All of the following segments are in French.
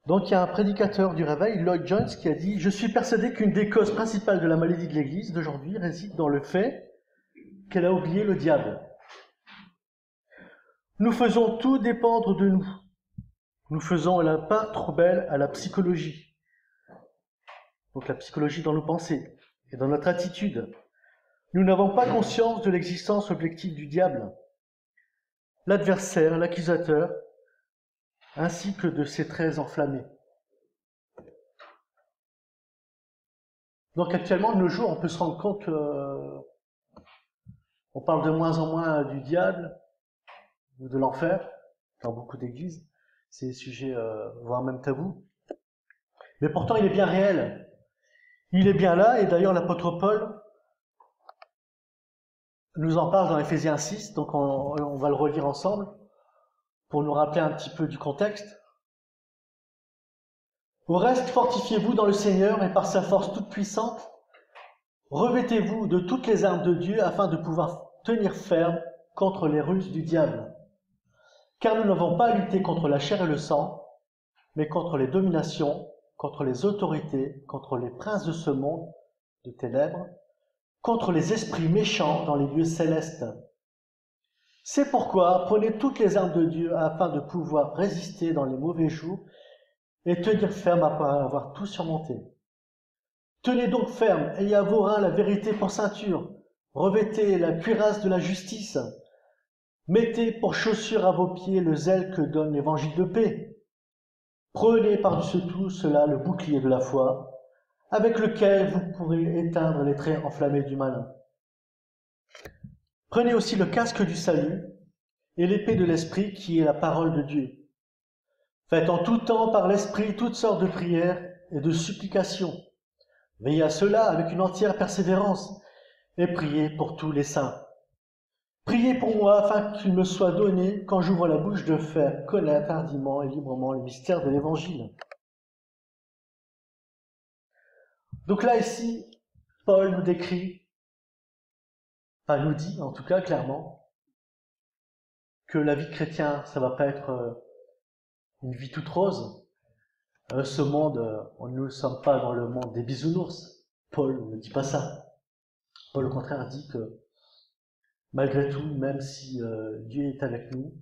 Donc il y a un prédicateur du réveil, Lloyd Jones, qui a dit « Je suis persuadé qu'une des causes principales de la maladie de l'Église d'aujourd'hui réside dans le fait qu'elle a oublié le diable. Nous faisons tout dépendre de nous. Nous faisons la part trop belle à la psychologie. » Donc la psychologie dans nos pensées et dans notre attitude. Nous n'avons pas conscience de l'existence objective du diable, l'adversaire, l'accusateur, ainsi que de ses traits enflammés. Donc actuellement, de nos jours, on peut se rendre compte on parle de moins en moins du diable ou de l'enfer dans beaucoup d'églises. C'est des sujets, voire même tabous. Mais pourtant, il est bien réel. Il est bien là, et d'ailleurs l'apôtre Paul nous en parle dans Éphésiens 6, donc on va le relire ensemble pour nous rappeler un petit peu du contexte. Au reste, fortifiez-vous dans le Seigneur et par sa force toute puissante, revêtez-vous de toutes les armes de Dieu afin de pouvoir tenir ferme contre les ruses du diable. Car nous n'avons pas à lutter contre la chair et le sang, mais contre les dominations, contre les autorités, contre les princes de ce monde de ténèbres, contre les esprits méchants dans les lieux célestes. C'est pourquoi prenez toutes les armes de Dieu afin de pouvoir résister dans les mauvais jours et tenir ferme après avoir tout surmonté. Tenez donc ferme, ayez à vos reins la vérité pour ceinture, revêtez la cuirasse de la justice, mettez pour chaussure à vos pieds le zèle que donne l'évangile de paix. Prenez par-dessus tout cela le bouclier de la foi, avec lequel vous pourrez éteindre les traits enflammés du malin. Prenez aussi le casque du salut et l'épée de l'esprit qui est la parole de Dieu. Faites en tout temps par l'esprit toutes sortes de prières et de supplications. Veillez à cela avec une entière persévérance et priez pour tous les saints. Priez pour moi afin qu'il me soit donné, quand j'ouvre la bouche, de faire connaître hardiment et librement le mystère de l'Évangile. Donc là, ici, Paul nous décrit, enfin nous dit en tout cas clairement, que la vie chrétienne, ça va pas être une vie toute rose. Ce monde, nous ne sommes pas dans le monde des bisounours. Paul ne dit pas ça. Paul, au contraire, dit que malgré tout, même si Dieu est avec nous,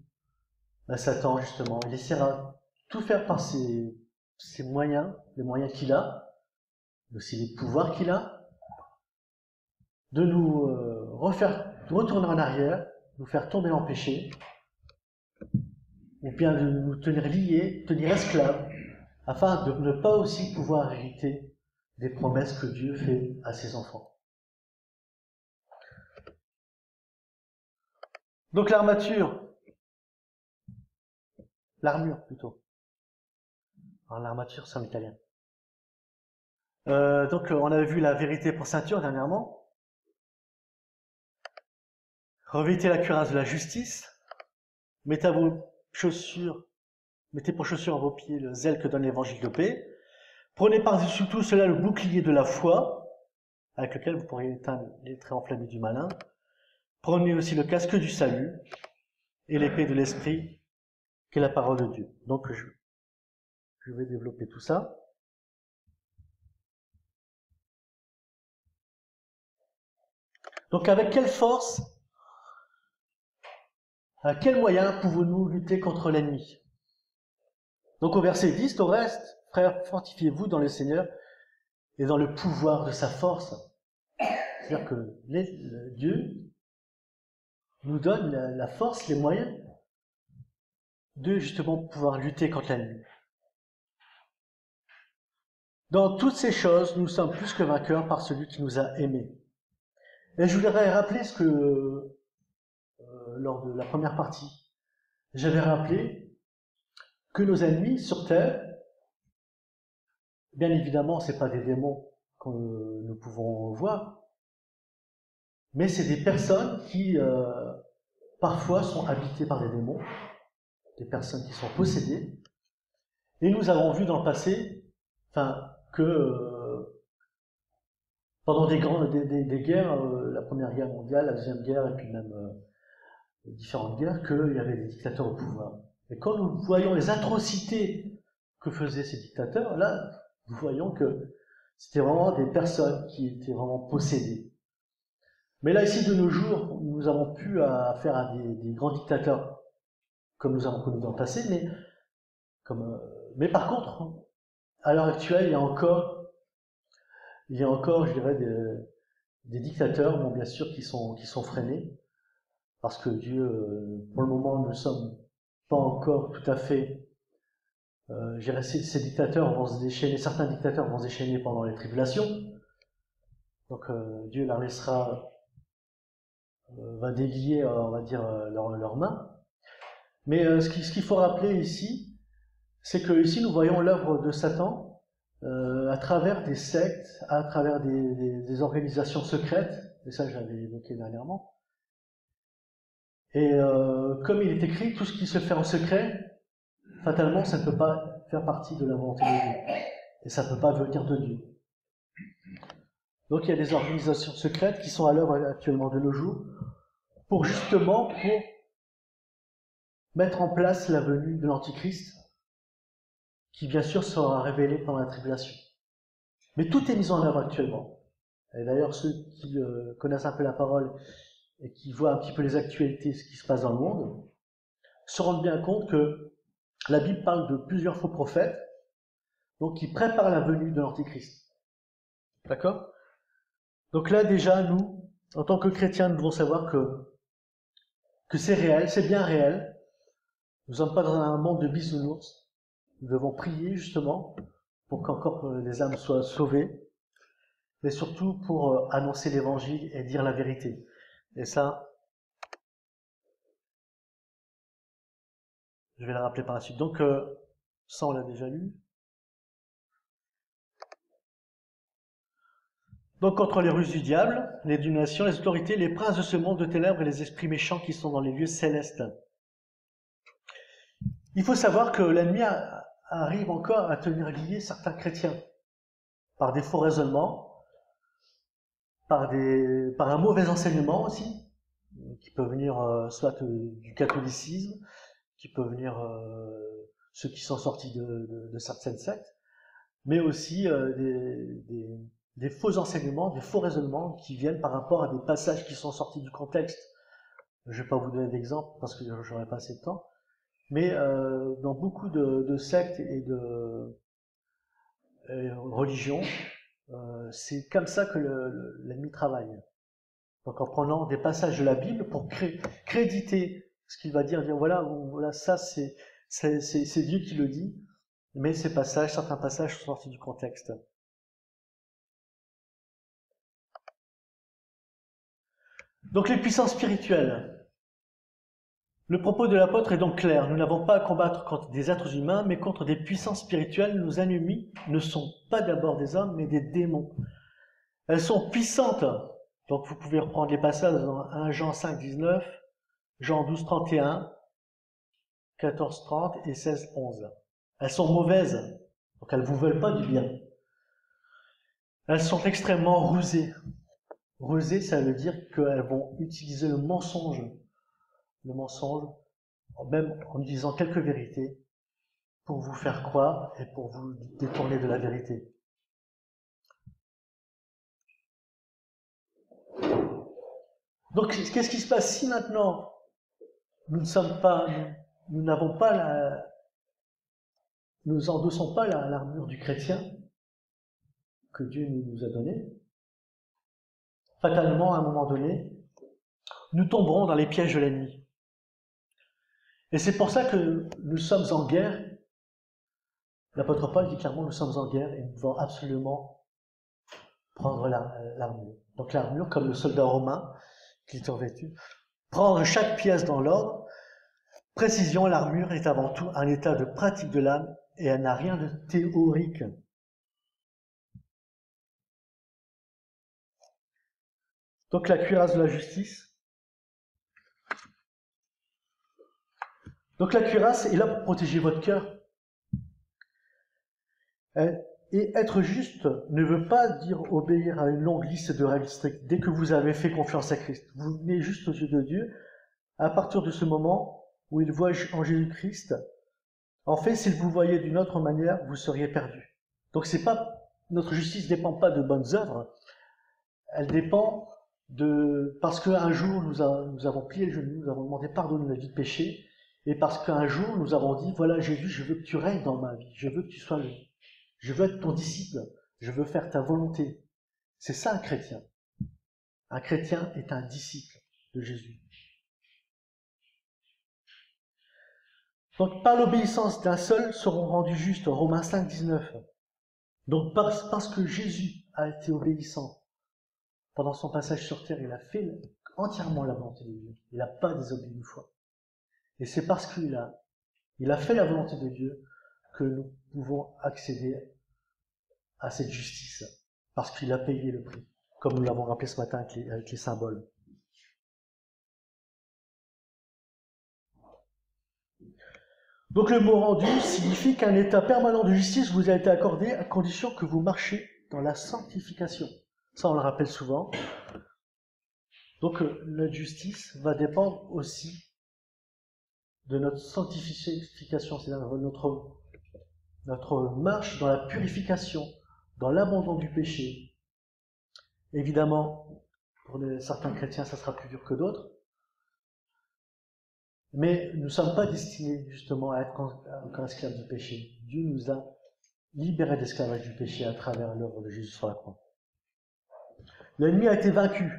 Satan, justement, il essaiera de tout faire par ses moyens, les moyens qu'il a, aussi les pouvoirs qu'il a, de nous retourner en arrière, nous faire tomber en péché, ou bien de nous tenir liés, tenir esclaves, afin de ne pas aussi pouvoir hériter des promesses que Dieu fait à ses enfants. Donc l'armure plutôt. Alors, l'armature, c'est en italien. Donc on avait vu la vérité pour ceinture dernièrement. Revêtez la cuirasse de la justice. Mettez pour chaussure à vos pieds le zèle que donne l'évangile de paix. Prenez par-dessus tout cela le bouclier de la foi, avec lequel vous pourrez éteindre les traits enflammés du malin. Prenez aussi le casque du salut et l'épée de l'esprit, qui est la parole de Dieu. Donc je vais développer tout ça. Donc avec quelle force, à quels moyens pouvons-nous lutter contre l'ennemi? Donc au verset 10, au reste, frères, fortifiez-vous dans le Seigneur et dans le pouvoir de sa force. C'est-à-dire que Dieu nous donne la force, les moyens de justement pouvoir lutter contre l'ennemi. Dans toutes ces choses, nous sommes plus que vainqueurs par celui qui nous a aimés. Et je voudrais rappeler ce que, lors de la première partie, j'avais rappelé que nos ennemis sur Terre, bien évidemment, c'est pas des démons que nous pouvons voir, mais c'est des personnes qui, parfois, sont habitées par des démons, des personnes qui sont possédées. Et nous avons vu dans le passé, que pendant des guerres, la Première Guerre mondiale, la Deuxième Guerre, et puis même différentes guerres, qu'il y avait des dictateurs au pouvoir. Et quand nous voyons les atrocités que faisaient ces dictateurs, là, nous voyons que c'était vraiment des personnes qui étaient vraiment possédées. Mais là, ici, de nos jours, nous avons pu affaire à des grands dictateurs, comme nous avons connu dans le passé, mais par contre, à l'heure actuelle, il y a encore, je dirais, des dictateurs, bon, bien sûr, qui sont freinés, parce que Dieu, pour le moment, nous ne sommes pas encore tout à fait, je dirais, ces dictateurs vont se déchaîner, certains dictateurs vont se déchaîner pendant les tribulations, donc Dieu leur laissera, va délier, on va dire, leurs mains. Mais ce qu'il faut rappeler ici, c'est que ici nous voyons l'œuvre de Satan à travers des sectes, à travers des organisations secrètes, et ça je l'avais évoqué dernièrement. Et comme il est écrit, tout ce qui se fait en secret, fatalement, ça ne peut pas faire partie de la volonté de Dieu. Et ça ne peut pas venir de Dieu. Donc il y a des organisations secrètes qui sont à l'œuvre actuellement de nos jours, pour mettre en place la venue de l'Antichrist, qui bien sûr sera révélé pendant la tribulation. Mais tout est mis en œuvre actuellement. Et d'ailleurs, ceux qui connaissent un peu la parole et qui voient un petit peu les actualités, ce qui se passe dans le monde, se rendent bien compte que la Bible parle de plusieurs faux prophètes, donc qui préparent la venue de l'Antichrist. D'accord ? Donc là, déjà, nous, en tant que chrétiens, nous devons savoir que c'est réel, c'est bien réel. Nous ne sommes pas dans un monde de bisounours. Nous devons prier, justement, pour qu'encore les âmes soient sauvées, mais surtout pour annoncer l'évangile et dire la vérité. Et ça, je vais la rappeler par la suite. Donc, ça, on l'a déjà lu. Donc, contre les ruses du diable, les dominations, les autorités, les princes de ce monde de ténèbres et les esprits méchants qui sont dans les lieux célestes. Il faut savoir que l'ennemi arrive encore à tenir liés certains chrétiens par des faux raisonnements, par un mauvais enseignement aussi, qui peut venir soit du catholicisme, qui peut venir ceux qui sont sortis de certaines sectes, mais aussi des faux enseignements, des faux raisonnements qui viennent par rapport à des passages qui sont sortis du contexte. Je ne vais pas vous donner d'exemple parce que j'aurais pas assez de temps, mais dans beaucoup de sectes et de religions, c'est comme ça que l'ennemi travaille. Donc en prenant des passages de la Bible pour créditer ce qu'il va dire voilà, ça c'est Dieu qui le dit, mais certains passages sont sortis du contexte. Donc les puissances spirituelles. Le propos de l'apôtre est donc clair. Nous n'avons pas à combattre contre des êtres humains, mais contre des puissances spirituelles. Nos ennemis ne sont pas d'abord des hommes, mais des démons. Elles sont puissantes. Donc vous pouvez reprendre les passages dans 1 Jean 5, 19, Jean 12, 31, 14, 30 et 16, 11. Elles sont mauvaises, donc elles ne vous veulent pas du bien. Elles sont extrêmement rusées. Rusées, ça veut dire qu'elles vont utiliser le mensonge, même en disant quelques vérités, pour vous faire croire et pour vous détourner de la vérité. Donc, qu'est-ce qui se passe si maintenant nous endossons pas l'armure du chrétien que Dieu nous a donnée? Fatalement, à un moment donné, nous tomberons dans les pièges de l'ennemi. Et c'est pour ça que nous sommes en guerre. L'apôtre Paul dit clairement, nous sommes en guerre et nous devons absolument prendre l'armure. Donc l'armure, comme le soldat romain qui est revêtu, prendre chaque pièce dans l'ordre. Précision, l'armure est avant tout un état de pratique de l'âme et elle n'a rien de théorique. Donc la cuirasse de la justice. Donc la cuirasse est là pour protéger votre cœur. Et être juste ne veut pas dire obéir à une longue liste de règles strictes. Dès que vous avez fait confiance à Christ, vous venez juste aux yeux de Dieu. À partir de ce moment où il voit en Jésus-Christ En fait, si vous voyez d'une autre manière, vous seriez perdu. Donc c'est pas, notre justice ne dépend pas de bonnes œuvres, elle dépend parce qu'un jour nous avons plié le genou, nous avons demandé pardon de notre vie de péché, et parce qu'un jour nous avons dit, voilà Jésus, je veux que tu règnes dans ma vie, je veux que tu sois je veux être ton disciple, je veux faire ta volonté. C'est ça un chrétien. Un chrétien est un disciple de Jésus. Donc par l'obéissance d'un seul seront rendus justes, Romains 5, 19. Donc parce que Jésus a été obéissant pendant son passage sur terre, il a fait entièrement la volonté de Dieu. Il n'a pas désobéi une fois. Et c'est parce qu'il a fait la volonté de Dieu que nous pouvons accéder à cette justice, parce qu'il a payé le prix, comme nous l'avons rappelé ce matin avec les symboles. Donc le mot rendu signifie qu'un état permanent de justice vous a été accordé à condition que vous marchiez dans la sanctification. Ça, on le rappelle souvent. Donc notre justice va dépendre aussi de notre sanctification, c'est-à-dire notre marche dans la purification, dans l'abandon du péché. Évidemment, pour certains chrétiens, ça sera plus dur que d'autres. Mais nous ne sommes pas destinés justement à être encore esclaves du péché. Dieu nous a libérés de l'esclavage du péché à travers l'œuvre de Jésus sur la croix. L'ennemi a été vaincu.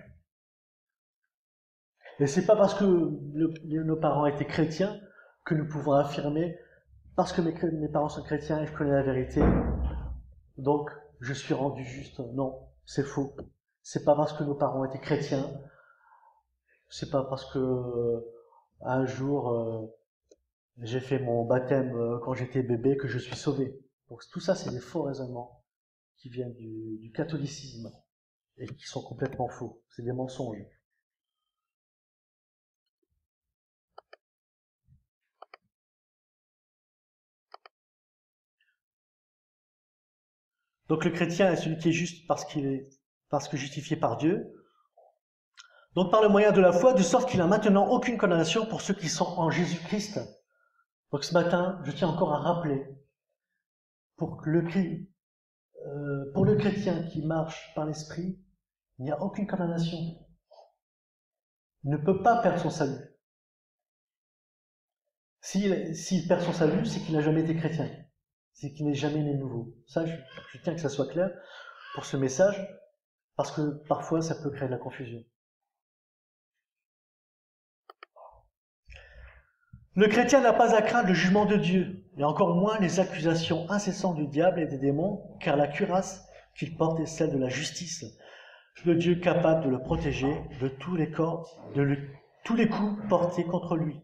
Et c'est pas parce que nos parents étaient chrétiens que nous pouvons affirmer, parce que mes parents sont chrétiens et je connais la vérité, donc je suis rendu juste. Non, c'est faux. C'est pas parce que nos parents étaient chrétiens, c'est pas parce que un jour j'ai fait mon baptême quand j'étais bébé que je suis sauvé. Donc tout ça, c'est des faux raisonnements qui viennent du catholicisme et qui sont complètement faux. C'est des mensonges. Donc le chrétien est celui qui est juste parce que justifié par Dieu. Donc par le moyen de la foi, de sorte qu'il n'a maintenant aucune condamnation pour ceux qui sont en Jésus-Christ. Donc ce matin, je tiens encore à rappeler, pour le chrétien qui marche par l'Esprit, il n'y a aucune condamnation. Il ne peut pas perdre son salut. S'il perd son salut, c'est qu'il n'a jamais été chrétien. C'est qu'il n'est jamais né de nouveau. Ça, je tiens que ça soit clair pour ce message, parce que parfois ça peut créer de la confusion. Le chrétien n'a pas à craindre le jugement de Dieu, et encore moins les accusations incessantes du diable et des démons, car la cuirasse qu'il porte est celle de la justice, le Dieu capable de le protéger de tous les tous les coups portés contre lui.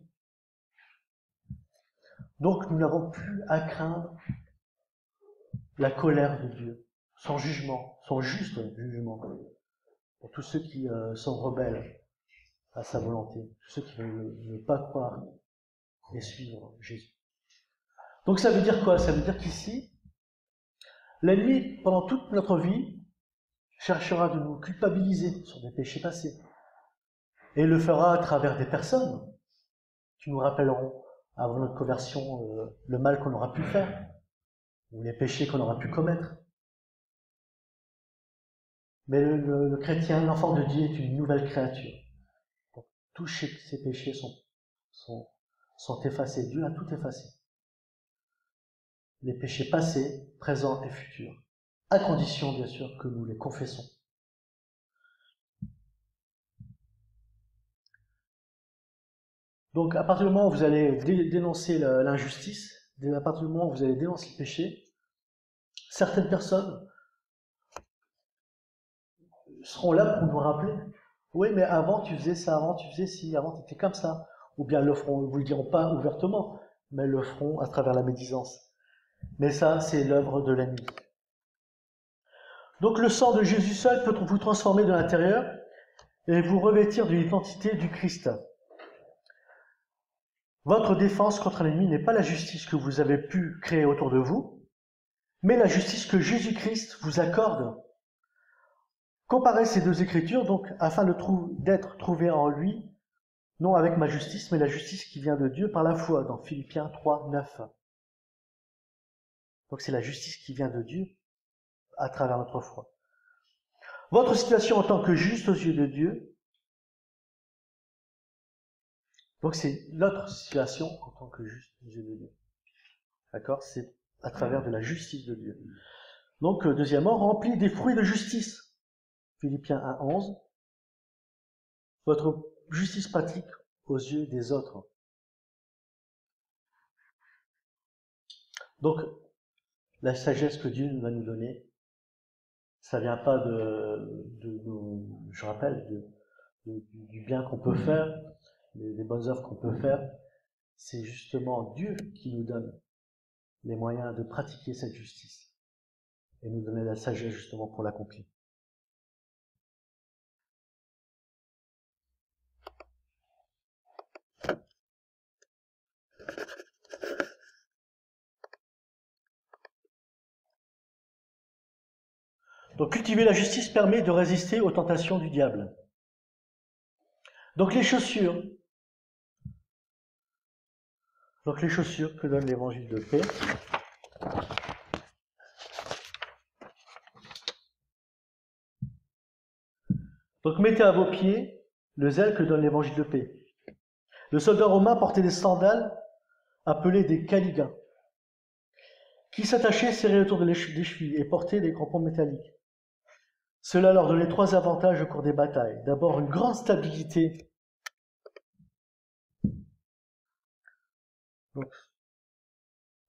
Donc nous n'avons plus à craindre la colère de Dieu, son jugement, son juste jugement, pour tous ceux qui sont rebelles à sa volonté, tous ceux qui ne veulent pas croire et suivre Jésus. Donc ça veut dire quoi? Ça veut dire qu'ici, l'ennemi, pendant toute notre vie, cherchera de nous culpabiliser sur des péchés passés. Et il le fera à travers des personnes qui nous rappelleront, avant notre conversion, le mal qu'on aura pu faire, ou les péchés qu'on aura pu commettre. Mais le chrétien, l'enfant de Dieu, est une nouvelle créature. Donc, tous ces péchés sont effacés. Dieu a tout effacé. Les péchés passés, présents et futurs. À condition, bien sûr, que nous les confessons. Donc, à partir du moment où vous allez dénoncer l'injustice, à partir du moment où vous allez dénoncer le péché, certaines personnes seront là pour nous rappeler. Oui, mais avant tu faisais ça, avant tu faisais ci, avant tu étais comme ça. Ou bien le feront, vous le diront pas ouvertement, mais le feront à travers la médisance. Mais ça, c'est l'œuvre de l'ennemi. Donc le sang de Jésus seul peut vous transformer de l'intérieur et vous revêtir de l'identité du Christ. Votre défense contre l'ennemi n'est pas la justice que vous avez pu créer autour de vous, mais la justice que Jésus-Christ vous accorde. Comparez ces deux écritures, donc, afin d'être trouvé en lui, non avec ma justice, mais la justice qui vient de Dieu par la foi, dans Philippiens 3, 9. Donc c'est la justice qui vient de Dieu à travers notre foi. Votre situation en tant que juste aux yeux de Dieu, donc c'est notre situation en tant que juste aux yeux de Dieu. D'accord? C'est à travers de la justice de Dieu. Donc, deuxièmement, rempli des fruits de justice. Philippiens 1:11. Votre justice pratique aux yeux des autres. Donc, la sagesse que Dieu va nous donner, ça vient pas je rappelle, du bien qu'on peut faire, des bonnes œuvres qu'on peut faire. C'est justement Dieu qui nous donne les moyens de pratiquer cette justice et nous donner la sagesse justement pour l'accomplir. Donc cultiver la justice permet de résister aux tentations du diable. Donc les chaussures que donne l'évangile de paix. Donc mettez à vos pieds le zèle que donne l'évangile de paix. Le soldat romain portait des sandales appelées des caligas, qui s'attachaient serrés autour des chevilles et portaient des crampons métalliques. Cela leur donnait 3 avantages au cours des batailles. D'abord, une grande stabilité. Donc,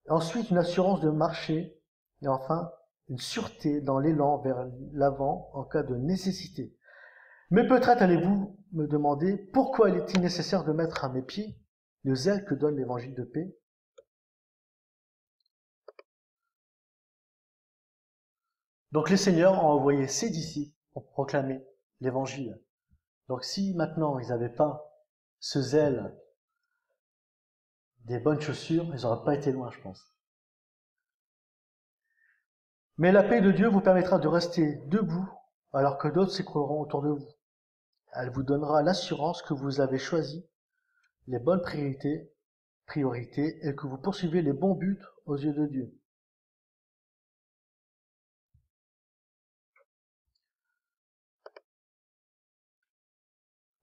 ensuite, une assurance de marcher. Et enfin, une sûreté dans l'élan vers l'avant en cas de nécessité. Mais peut-être allez-vous me demander pourquoi est-il nécessaire de mettre à mes pieds le zèle que donne l'évangile de paix? Donc les seigneurs ont envoyé ses disciples pour proclamer l'évangile. Donc si maintenant ils n'avaient pas ce zèle des bonnes chaussures, ils n'auraient pas été loin, je pense. Mais la paix de Dieu vous permettra de rester debout alors que d'autres s'écrouleront autour de vous. Elle vous donnera l'assurance que vous avez choisi les bonnes priorités et que vous poursuivez les bons buts aux yeux de Dieu.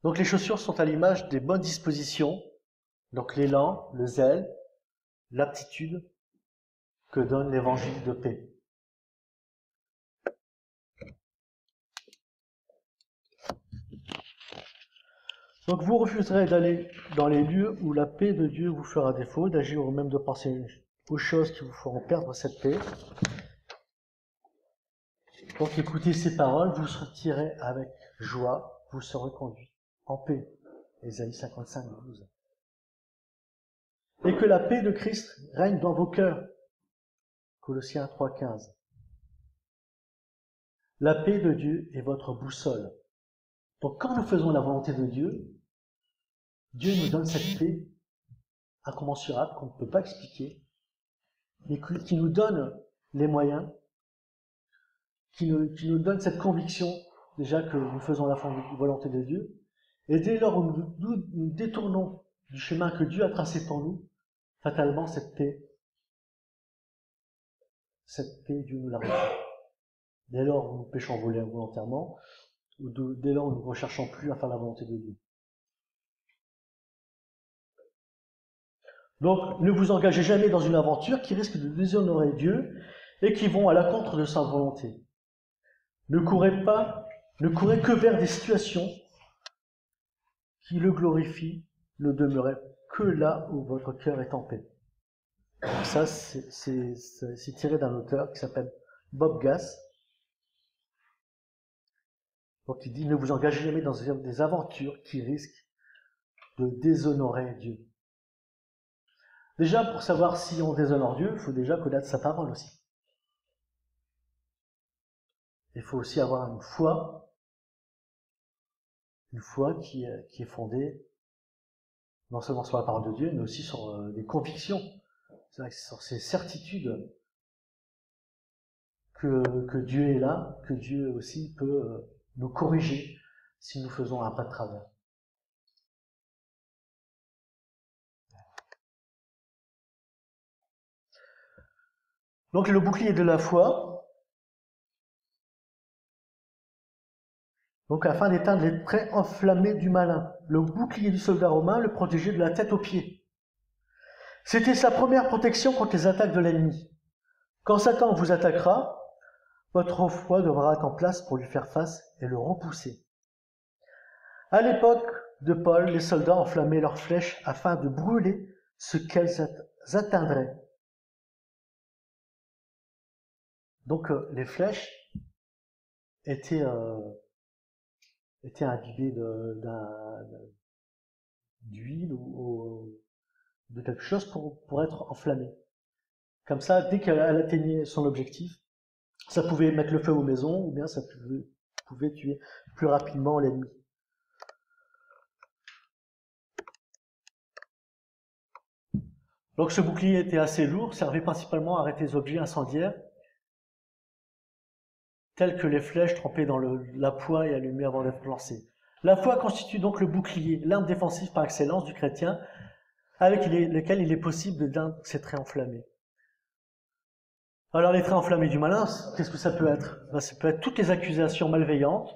Donc les chaussures sont à l'image des bonnes dispositions, donc l'élan, le zèle, l'aptitude que donne l'évangile de paix. Donc vous refuserez d'aller dans les lieux où la paix de Dieu vous fera défaut, d'agir ou même de penser aux choses qui vous feront perdre cette paix. Donc écoutez ces paroles, vous retirez avec joie, vous serez conduits en paix. Ésaïe 55:12. Et que la paix de Christ règne dans vos cœurs. Colossiens 3:15. La paix de Dieu est votre boussole. Donc quand nous faisons la volonté de Dieu, Dieu nous donne cette paix incommensurable qu'on ne peut pas expliquer, mais qui nous donne les moyens, qui nous donne cette conviction déjà que nous faisons la volonté de Dieu. Et dès lors où nous détournons du chemin que Dieu a tracé pour nous, fatalement cette paix, Dieu nous la retire. Dès lors où nous péchons volontairement, ou dès lors où nous ne recherchons plus à faire la volonté de Dieu. Donc, ne vous engagez jamais dans une aventure qui risque de déshonorer Dieu et qui vont à l'encontre de sa volonté. Ne courez que vers des situations qui le glorifient, ne demeurez que là où votre cœur est en paix. Donc ça, c'est tiré d'un auteur qui s'appelle Bob Gass. Donc il dit, ne vous engagez jamais dans des aventures qui risquent de déshonorer Dieu. Déjà, pour savoir si on déshonore Dieu, il faut déjà connaître sa parole aussi. Il faut aussi avoir une foi qui est fondée non seulement sur la parole de Dieu, mais aussi sur des convictions, sur ces certitudes que Dieu est là, que Dieu aussi peut nous corriger si nous faisons un pas de travers. Donc le bouclier de la foi, donc afin d'éteindre les traits enflammés du malin. Le bouclier du soldat romain le protégeait de la tête aux pieds. C'était sa première protection contre les attaques de l'ennemi. Quand Satan vous attaquera, votre foi devra être en place pour lui faire face et le repousser. À l'époque de Paul, les soldats enflammaient leurs flèches afin de brûler ce qu'elles atteindraient. Donc les flèches étaient imbibées d'huile ou de quelque chose pour être enflammées. Comme ça, dès qu'elle atteignait son objectif, ça pouvait mettre le feu aux maisons ou bien ça pouvait tuer plus rapidement l'ennemi. Donc ce bouclier était assez lourd, servait principalement à arrêter les objets incendiaires, tels que les flèches trempées dans la poix et allumées avant d'être lancées. La foi constitue donc le bouclier, l'arme défensive par excellence du chrétien, avec lequel il est possible d'éteindre ces traits enflammés. Alors les traits enflammés du malin, qu'est-ce que ça peut être? Ça peut être toutes les accusations malveillantes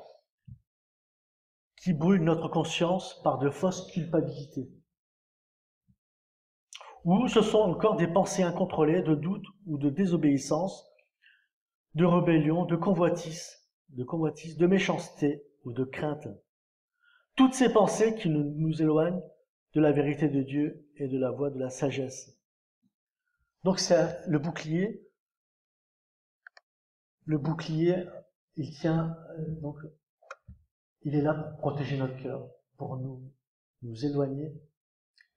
qui brûlent notre conscience par de fausses culpabilités. Ou ce sont encore des pensées incontrôlées de doute ou de désobéissance, de rébellion, de convoitise, de méchanceté ou de crainte. Toutes ces pensées qui nous éloignent de la vérité de Dieu et de la voie de la sagesse. Donc c'est le bouclier. Le bouclier, il tient, donc, il est là pour protéger notre cœur, pour nous éloigner,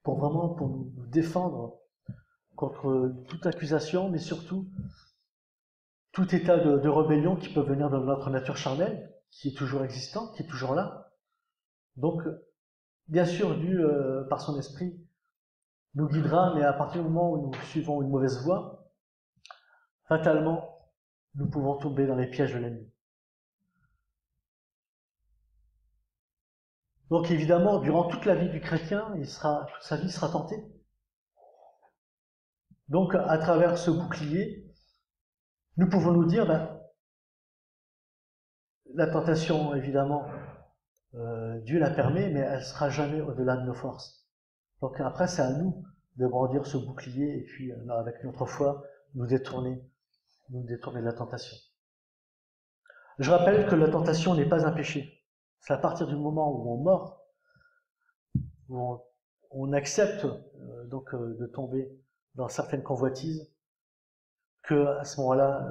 pour nous défendre contre toute accusation, mais surtout tout état de rébellion qui peut venir de notre nature charnelle, qui est toujours existant, qui est toujours là. Donc, bien sûr, Dieu, par son esprit, nous guidera, mais à partir du moment où nous suivons une mauvaise voie, fatalement, nous pouvons tomber dans les pièges de l'ennemi. Donc évidemment, durant toute la vie du chrétien, toute sa vie sera tenté. Donc à travers ce bouclier, nous pouvons nous dire, la tentation, évidemment, Dieu la permet, mais elle sera jamais au-delà de nos forces. Donc après, c'est à nous de brandir ce bouclier et puis, avec notre foi, nous détourner de la tentation. Je rappelle que la tentation n'est pas un péché. C'est à partir du moment où on mord, où on accepte de tomber dans certaines convoitises, que à ce moment-là,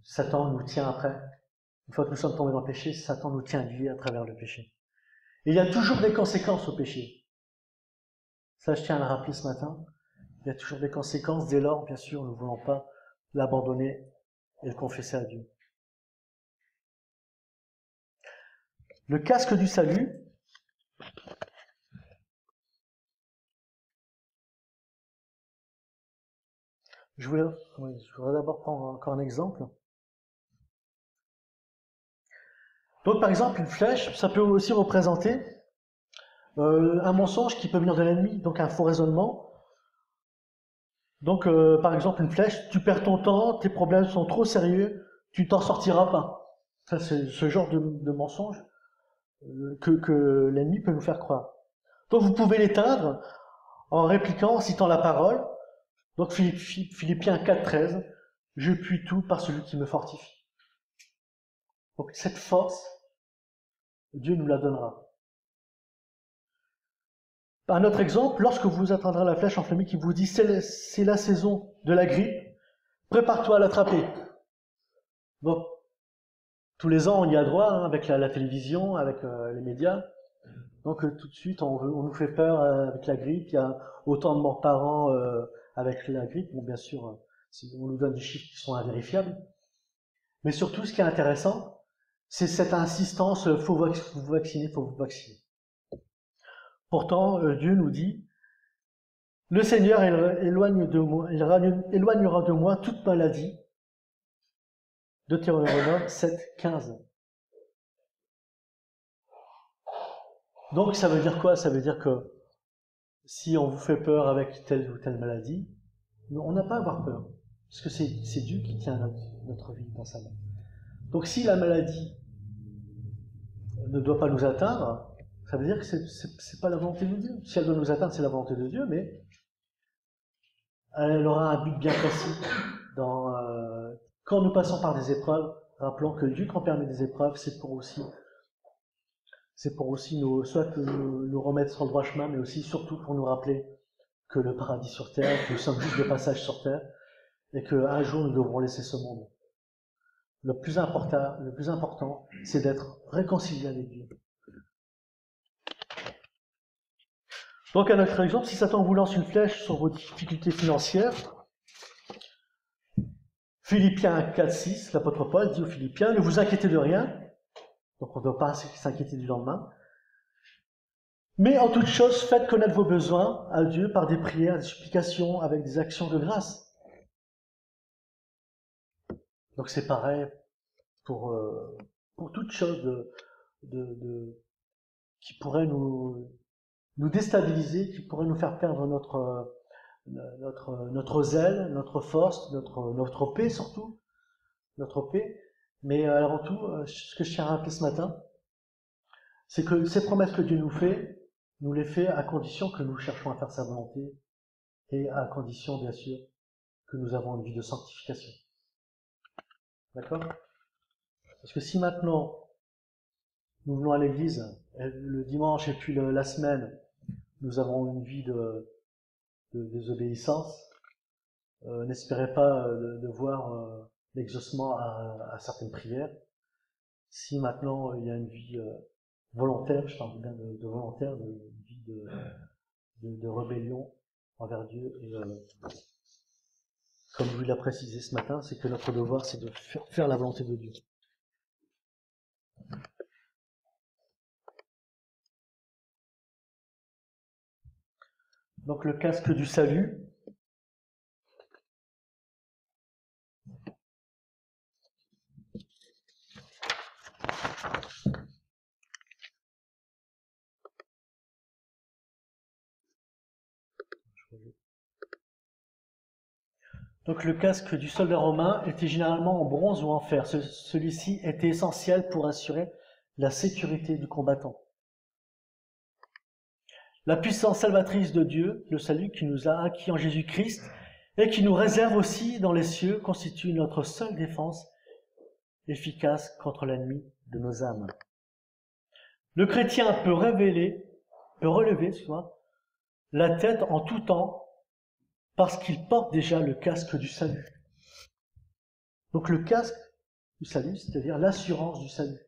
Satan nous tient après. Une fois que nous sommes tombés dans le péché, Satan nous tient liés à travers le péché. Et il y a toujours des conséquences au péché. Ça, je tiens à le rappeler ce matin. Il y a toujours des conséquences dès lors, bien sûr, nous ne voulons pas l'abandonner et le confesser à Dieu. Le casque du salut. Je voudrais d'abord prendre encore un exemple. Donc, par exemple, une flèche, ça peut aussi représenter un mensonge qui peut venir de l'ennemi, donc un faux raisonnement. Donc, par exemple, une flèche, tu perds ton temps, tes problèmes sont trop sérieux, tu t'en sortiras pas. Ça, c'est ce genre de mensonge que l'ennemi peut nous faire croire. Donc, vous pouvez l'éteindre en répliquant, en citant la parole. Donc, Philippiens 4,13, je puis tout par celui qui me fortifie. Donc, cette force, Dieu nous la donnera. Un autre exemple, lorsque vous atteindrez la flèche enflammée qui vous dit c'est la saison de la grippe, prépare-toi à l'attraper. Donc, tous les ans, on y a droit, avec la télévision, avec les médias. Donc, tout de suite, on nous fait peur avec la grippe. Il y a autant de morts par an avec la grippe. Bon, bien sûr, on nous donne des chiffres qui sont invérifiables. Mais surtout, ce qui est intéressant, c'est cette insistance, faut vous vacciner, faut vous vacciner. Pourtant, Dieu nous dit, le Seigneur éloignera de moi toute maladie. Deutéronome 7,15. Donc ça veut dire quoi? Ça veut dire que si on vous fait peur avec telle ou telle maladie, on n'a pas à avoir peur. Parce que c'est Dieu qui tient notre vie dans sa main. Donc si la maladie ne doit pas nous atteindre, ça veut dire que c'est pas la volonté de Dieu. Si elle doit nous atteindre, c'est la volonté de Dieu, mais elle aura un but bien précis. Quand nous passons par des épreuves, rappelons que Dieu, quand permet des épreuves, c'est pour aussi soit nous remettre sur le droit chemin, mais aussi surtout pour nous rappeler que le paradis sur terre, que nous sommes juste de passage sur terre, et qu'un jour nous devrons laisser ce monde. Le plus important, c'est d'être réconcilié avec Dieu. Donc, à notre exemple, si Satan vous lance une flèche sur vos difficultés financières, Philippiens 4,6, l'apôtre Paul dit aux Philippiens, ne vous inquiétez de rien, donc on ne doit pas s'inquiéter du lendemain, mais en toute chose, faites connaître vos besoins à Dieu par des prières, des supplications, avec des actions de grâce. Donc c'est pareil pour toute chose qui pourrait nous déstabiliser, qui pourrait nous faire perdre notre zèle, notre force, notre paix surtout, notre paix. Mais avant tout, ce que je tiens à rappeler ce matin, c'est que ces promesses que Dieu nous les fait à condition que nous cherchons à faire sa volonté et à condition, bien sûr, que nous avons une vie de sanctification. D'accord ? Parce que si maintenant, nous venons à l'église, le dimanche et puis la semaine, nous avons une vie de désobéissance, n'espérez pas de voir l'exaucement à certaines prières. Si maintenant il y a une vie volontaire, je parle bien de volontaire, de vie de rébellion envers Dieu, et comme Louis l'a précisé ce matin, c'est que notre devoir, c'est de faire la volonté de Dieu. Donc le casque du salut. Donc le casque du soldat romain était généralement en bronze ou en fer. Celui-ci était essentiel pour assurer la sécurité du combattant. La puissance salvatrice de Dieu, le salut qui nous a acquis en Jésus-Christ et qui nous réserve aussi dans les cieux, constitue notre seule défense efficace contre l'ennemi de nos âmes. Le chrétien peut relever la tête en tout temps parce qu'il porte déjà le casque du salut. Donc le casque du salut, c'est-à-dire l'assurance du salut.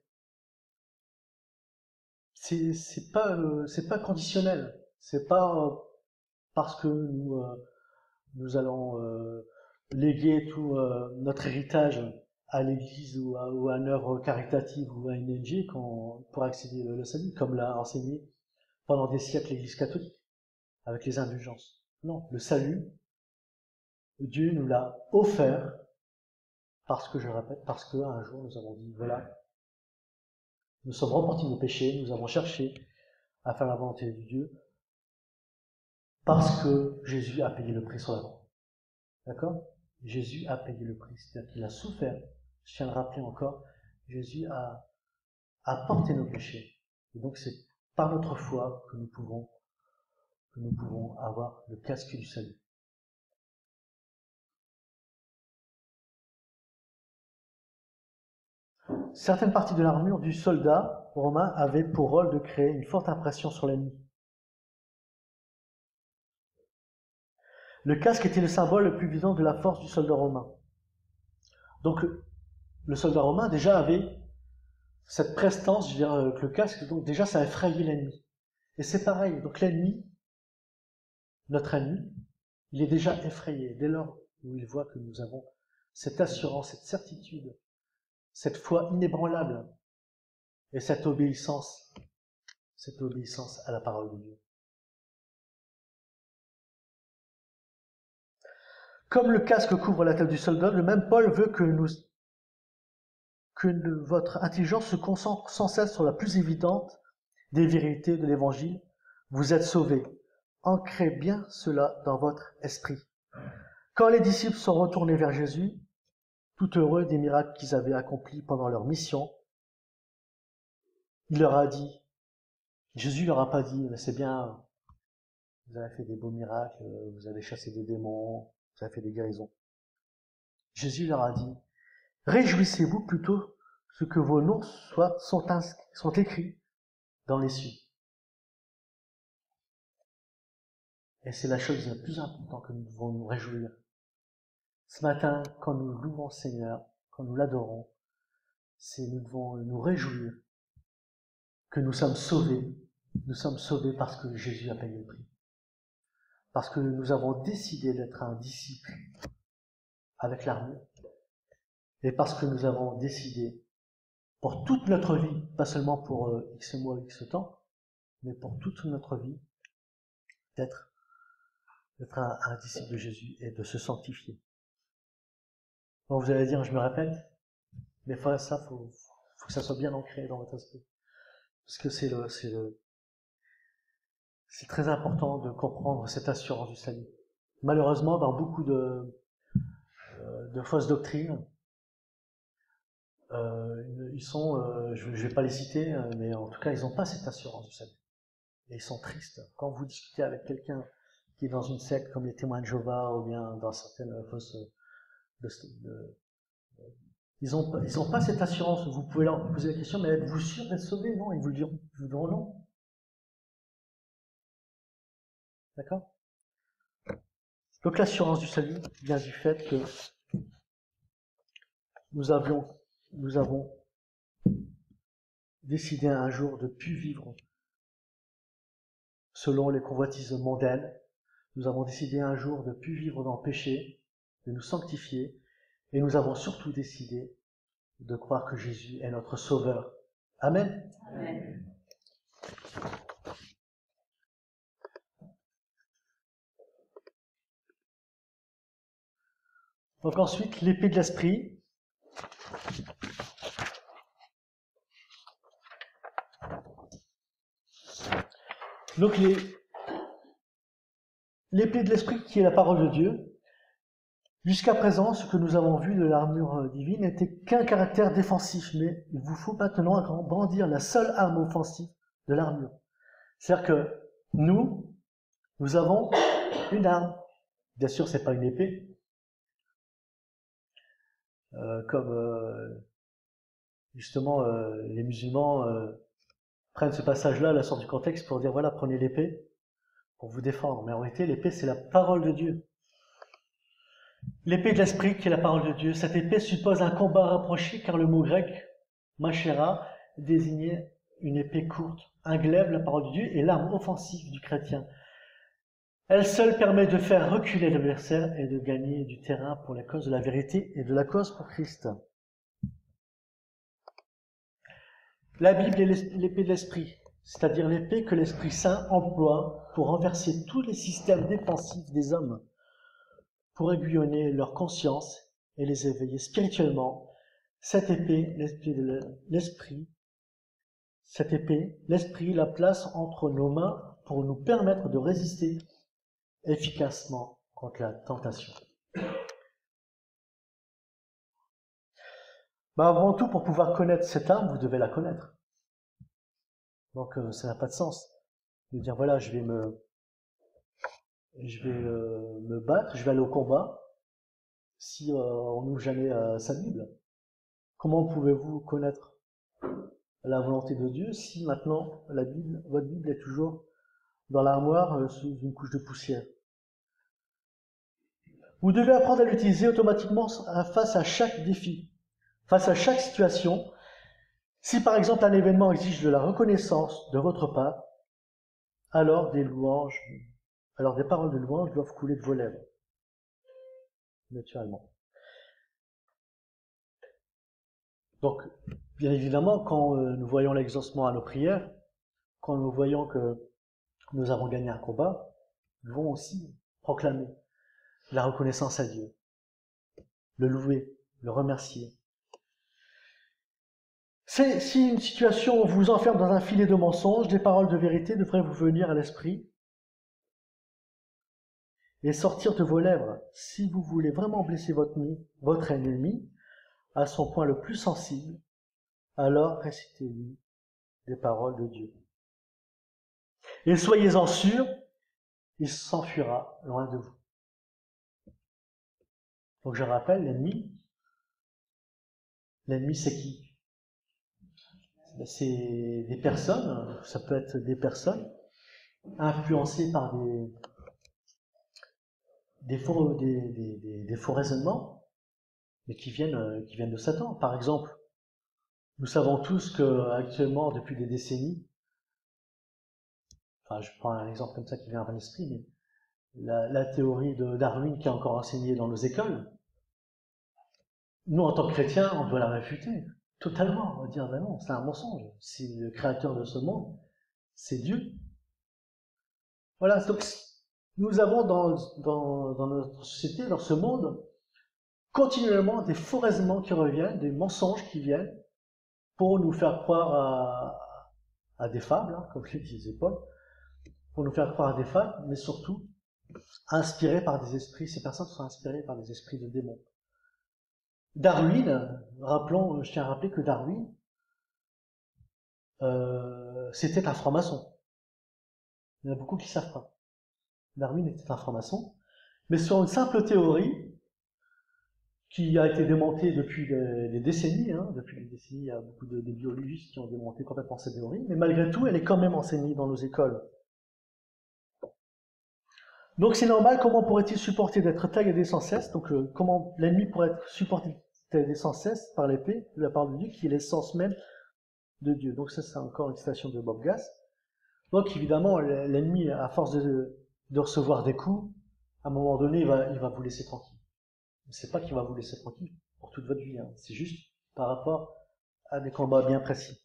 C'est pas conditionnel. C'est pas parce que nous allons léguer tout notre héritage à l'Église ou à une œuvre caritative ou à une ONG pour accéder au salut, comme l'a enseigné pendant des siècles l'Église catholique, avec les indulgences. Non, le salut, Dieu nous l'a offert parce que, je le répète, parce qu'un jour nous avons dit, voilà, nous sommes repentis de nos péchés, nous avons cherché à faire la volonté de Dieu, parce que Jésus a payé le prix sur la croix. D'accord ? Jésus a payé le prix, c'est-à-dire qu'il a souffert. Je tiens à le rappeler encore, Jésus a porté nos péchés. Et donc c'est par notre foi que nous pouvons avoir le casque du salut. Certaines parties de l'armure du soldat romain avaient pour rôle de créer une forte impression sur l'ennemi. Le casque était le symbole le plus évident de la force du soldat romain. Donc le soldat romain déjà avait cette prestance, je veux dire, avec le casque, donc déjà ça effrayait l'ennemi. Et c'est pareil, donc l'ennemi, notre ennemi, il est déjà effrayé dès lors où il voit que nous avons cette assurance, cette certitude, cette foi inébranlable et cette obéissance à la parole de Dieu. Comme le casque couvre la tête du soldat, le même Paul veut que votre intelligence se concentre sans cesse sur la plus évidente des vérités de l'Évangile. Vous êtes sauvés. Ancrez bien cela dans votre esprit. Quand les disciples sont retournés vers Jésus, tout heureux des miracles qu'ils avaient accomplis pendant leur mission, il leur a dit, Jésus leur a pas dit, mais c'est bien, vous avez fait des beaux miracles, vous avez chassé des démons, vous avez fait des guérisons. Jésus leur a dit, réjouissez-vous plutôt ce que vos noms sont écrits dans les cieux. Et c'est la chose la plus importante que nous devons nous réjouir. Ce matin, quand nous louons le Seigneur, quand nous l'adorons, nous devons nous réjouir que nous sommes sauvés. Nous sommes sauvés parce que Jésus a payé le prix. Parce que nous avons décidé d'être un disciple avec l'armure. Et parce que nous avons décidé, pour toute notre vie, pas seulement pour X mois, X temps, mais pour toute notre vie, d'être un disciple de Jésus et de se sanctifier. Bon, vous allez dire, je me répète, mais faut que ça soit bien ancré dans votre esprit. Parce que c'est très important de comprendre cette assurance du salut. Malheureusement, dans beaucoup de fausses doctrines, je vais pas les citer, mais en tout cas, ils n'ont pas cette assurance du salut. Et ils sont tristes. Quand vous discutez avec quelqu'un qui est dans une secte comme les témoins de Jéhovah ou bien dans certaines fausses ils n'ont pas cette assurance. Vous pouvez leur poser la question, mais êtes-vous sûr d'être sauvé? Non, ils vous diront non. D'accord? Donc l'assurance du salut vient du fait que nous avons décidé un jour de plus vivre selon les convoitises mondaines. Nous avons décidé un jour de plus vivre dans le péché, de nous sanctifier, et nous avons surtout décidé de croire que Jésus est notre Sauveur. Amen. Amen. Donc ensuite, l'épée de l'esprit. Donc l'épée de l'esprit qui est la parole de Dieu. Jusqu'à présent, ce que nous avons vu de l'armure divine n'était qu'un caractère défensif, mais il vous faut maintenant brandir la seule arme offensive de l'armure. C'est-à-dire que nous avons une arme. Bien sûr, c'est pas une épée, comme justement les musulmans prennent ce passage-là, la sorte du contexte, pour dire voilà, prenez l'épée pour vous défendre. Mais en réalité, l'épée, c'est la parole de Dieu. L'épée de l'esprit, qui est la parole de Dieu, cette épée suppose un combat rapproché, car le mot grec, machera, désignait une épée courte. Un glaive, la parole de Dieu, est l'arme offensive du chrétien. Elle seule permet de faire reculer l'adversaire et de gagner du terrain pour la cause de la vérité et de la cause pour Christ. La Bible est l'épée de l'esprit, c'est-à-dire l'épée que l'Esprit Saint emploie pour renverser tous les systèmes défensifs des hommes, pour aiguillonner leur conscience et les éveiller spirituellement. Cette épée, l'esprit la place entre nos mains pour nous permettre de résister efficacement contre la tentation. Avant tout, pour pouvoir connaître cette arme, vous devez la connaître. Donc ça n'a pas de sens de dire voilà, je vais me battre, je vais aller au combat, si on n'ouvre jamais sa Bible. Comment pouvez-vous connaître la volonté de Dieu si maintenant votre Bible est toujours dans l'armoire sous une couche de poussière? Vous devez apprendre à l'utiliser automatiquement face à chaque défi, face à chaque situation. Si par exemple un événement exige de la reconnaissance de votre part, alors des paroles de louange doivent couler de vos lèvres, naturellement. Donc, bien évidemment, quand nous voyons l'exaucement à nos prières, quand nous voyons que nous avons gagné un combat, nous devons aussi proclamer la reconnaissance à Dieu, le louer, le remercier. Si une situation vous enferme dans un filet de mensonges, des paroles de vérité devraient vous venir à l'esprit. et sortir de vos lèvres. Si vous voulez vraiment blesser votre ennemi à son point le plus sensible, alors récitez-lui des paroles de Dieu. Et soyez-en sûrs, il s'enfuira loin de vous. Donc je rappelle, l'ennemi c'est qui? C'est des personnes, ça peut être des personnes influencées par des faux raisonnements, mais qui viennent de Satan. Par exemple, nous savons tous que actuellement, depuis des décennies, enfin je prends un exemple comme ça qui vient à l'esprit, mais la théorie de Darwin qui est encore enseignée dans nos écoles, nous en tant que chrétiens, on doit la réfuter totalement. On va dire, ben non, c'est un mensonge. Si le créateur de ce monde, c'est Dieu. Voilà, donc nous avons dans notre société, dans ce monde, continuellement des faux raisonnements qui reviennent, des mensonges qui viennent pour nous faire croire à des fables, hein, comme l'utilisait Paul, pour nous faire croire à des fables, mais surtout inspirés par des esprits. Ces personnes sont inspirées par des esprits de démons. Darwin, je tiens à rappeler que Darwin, c'était un franc-maçon. Il y en a beaucoup qui ne savent pas. Darwin était un franc-maçon, mais sur une simple théorie qui a été démontée depuis des décennies. Depuis des décennies, il y a beaucoup de biologistes qui ont démonté complètement cette théorie, mais malgré tout, elle est quand même enseignée dans nos écoles. Donc c'est normal, comment pourrait-il supporter d'être tailladé sans cesse? Donc comment l'ennemi pourrait être supporté tailladé sans cesse par l'épée de la part de Dieu, qui est l'essence même de Dieu. Donc ça, c'est encore une citation de Bob Gass. Donc évidemment, l'ennemi, à force de recevoir des coups, à un moment donné, il va vous laisser tranquille. C'est pas qu'il va vous laisser tranquille pour toute votre vie, hein. C'est juste par rapport à des combats bien précis.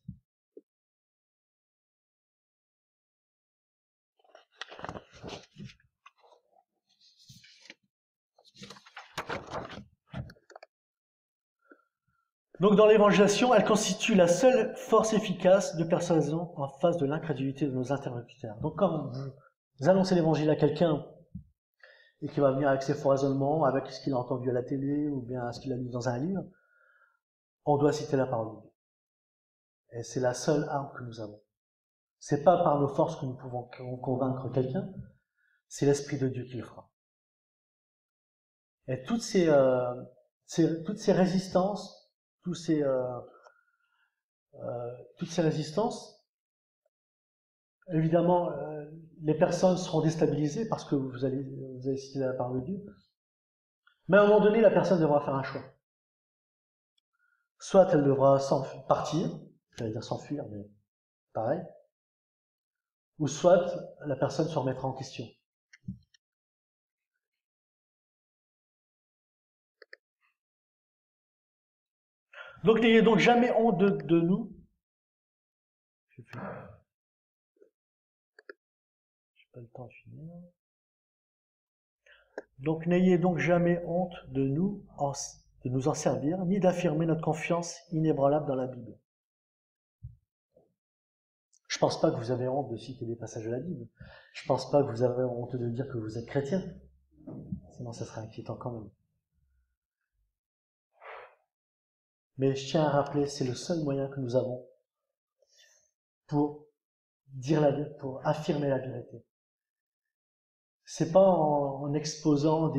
Donc dans l'évangélisation, elle constitue la seule force efficace de persuasion en face de l'incrédulité de nos interlocuteurs. Donc quand vous annoncez l'évangile à quelqu'un et qu'il va venir avec ses faux raisonnements, avec ce qu'il a entendu à la télé ou bien ce qu'il a lu dans un livre, on doit citer la parole de Dieu. Et c'est la seule arme que nous avons. C'est pas par nos forces que nous pouvons convaincre quelqu'un, c'est l'Esprit de Dieu qui le fera. Et toutes ces résistances, toutes ces résistances, évidemment, les personnes seront déstabilisées parce que vous allez citer la parole de Dieu. Mais à un moment donné, la personne devra faire un choix. Soit elle devra partir, j'allais dire s'enfuir, mais pareil. Ou soit la personne se remettra en question. Donc n'ayez donc jamais honte de nous. J'ai pas le temps de finir. Donc n'ayez donc jamais honte de nous en servir, ni d'affirmer notre confiance inébranlable dans la Bible. Je pense pas que vous avez honte de citer des passages de la Bible. Je pense pas que vous avez honte de dire que vous êtes chrétien. Sinon, ça serait inquiétant quand même. Mais je tiens à rappeler, c'est le seul moyen que nous avons pour pour affirmer la vérité. C'est pas en exposant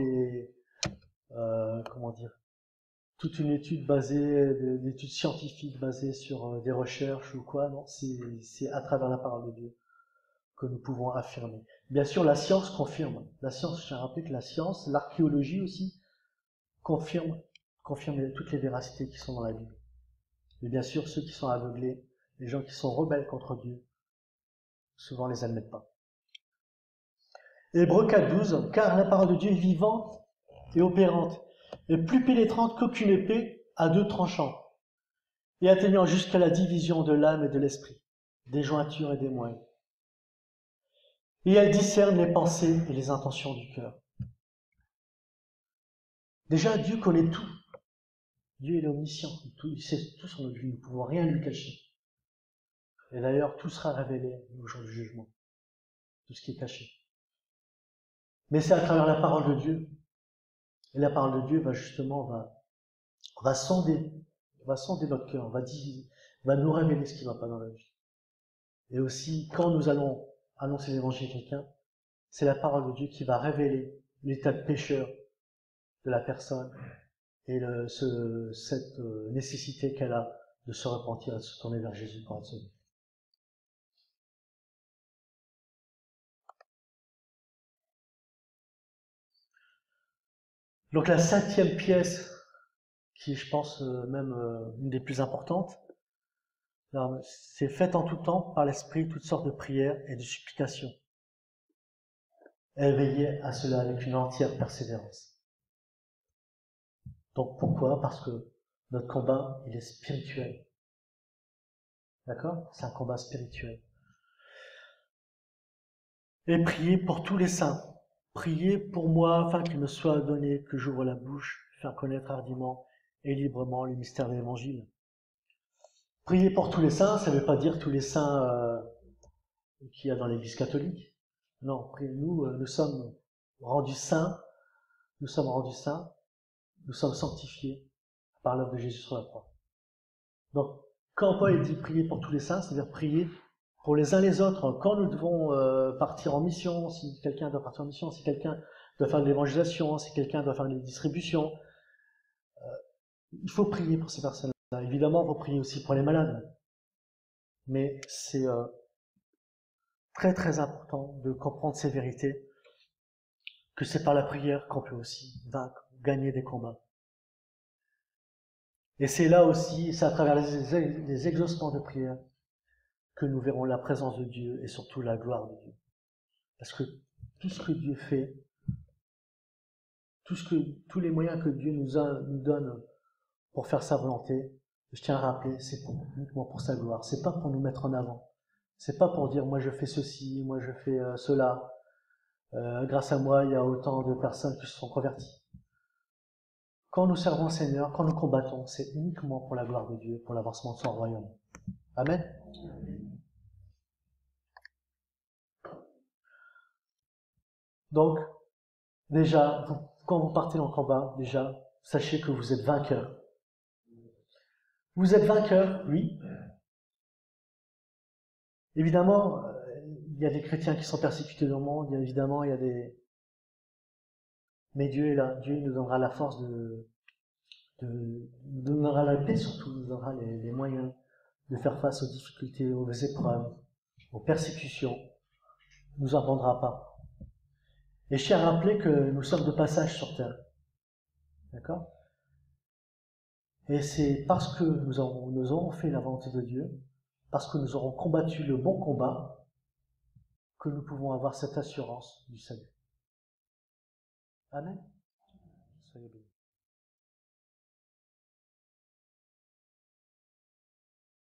toute une étude des études scientifiques basées sur des recherches ou quoi, non, c'est à travers la parole de Dieu que nous pouvons affirmer. Bien sûr, la science confirme. La science, je tiens à rappeler que la science, l'archéologie aussi, confirme toutes les véracités qui sont dans la Bible. Mais bien sûr, ceux qui sont aveuglés, les gens qui sont rebelles contre Dieu, souvent les admettent pas. Hébreux 4:12, car la parole de Dieu est vivante et opérante, et plus pénétrante qu'aucune épée à deux tranchants, et atteignant jusqu'à la division de l'âme et de l'esprit, des jointures et des moelles. Et elle discerne les pensées et les intentions du cœur. Déjà, Dieu connaît tout. Dieu est omniscient, il sait tout sur notre vie, nous ne pouvons rien lui cacher. Et d'ailleurs, tout sera révélé au jour du jugement, tout ce qui est caché. Mais c'est à travers la parole de Dieu. Et la parole de Dieu va justement, va sonder notre cœur, va nous révéler ce qui ne va pas dans la vie. Et aussi, quand nous allons annoncer l'évangile à quelqu'un, c'est la parole de Dieu qui va révéler l'état de pécheur de la personne et cette nécessité qu'elle a de se repentir et de se tourner vers Jésus pour être sauvée. Donc la 7e pièce, qui est, je pense, même une des plus importantes, c'est faites en tout temps par l'Esprit toutes sortes de prières et de supplications. Et veillez à cela avec une entière persévérance. Donc pourquoi? Parce que notre combat, il est spirituel. D'accord? C'est un combat spirituel. Et priez pour tous les saints. Priez pour moi, afin qu'il me soit donné que j'ouvre la bouche, faire connaître hardiment et librement le mystère de l'Évangile. Prier pour tous les saints, ça ne veut pas dire tous les saints qu'il y a dans l'Église catholique. Non, nous sommes rendus saints, nous sommes sanctifiés par l'œuvre de Jésus sur la croix. Donc, quand Paul dit prier pour tous les saints, c'est-à-dire prier pour les uns les autres. Quand nous devons partir en mission, si quelqu'un doit partir en mission, si quelqu'un doit faire de l'évangélisation, si quelqu'un doit faire des distributions, il faut prier pour ces personnes-là. Évidemment, il faut prier aussi pour les malades. Mais c'est très très important de comprendre ces vérités, que c'est par la prière qu'on peut aussi gagner des combats. Et c'est là aussi, c'est à travers les exaucements de prière que nous verrons la présence de Dieu et surtout la gloire de Dieu. Parce que tout ce que Dieu fait, tous les moyens que Dieu nous donne pour faire sa volonté, je tiens à rappeler, c'est uniquement pour sa gloire. C'est pas pour nous mettre en avant. C'est pas pour dire moi je fais ceci, moi je fais cela. Grâce à moi, il y a autant de personnes qui se sont converties. Quand nous servons le Seigneur, quand nous combattons, c'est uniquement pour la gloire de Dieu, pour l'avancement de son royaume. Amen. Donc, déjà, quand vous partez dans le combat, déjà, sachez que vous êtes vainqueur. Vous êtes vainqueur, oui. Évidemment, il y a des chrétiens qui sont persécutés dans le monde, évidemment, il y a des... Mais Dieu est là, Dieu nous donnera la force nous donnera la paix surtout, nous donnera les moyens de faire face aux difficultés, aux épreuves, aux persécutions, nous abandonnera pas. Et je tiens à rappeler que nous sommes de passage sur terre. D'accord? Et c'est parce que nous aurons fait la volonté de Dieu, parce que nous aurons combattu le bon combat, que nous pouvons avoir cette assurance du salut. Amen. Soyez bénis.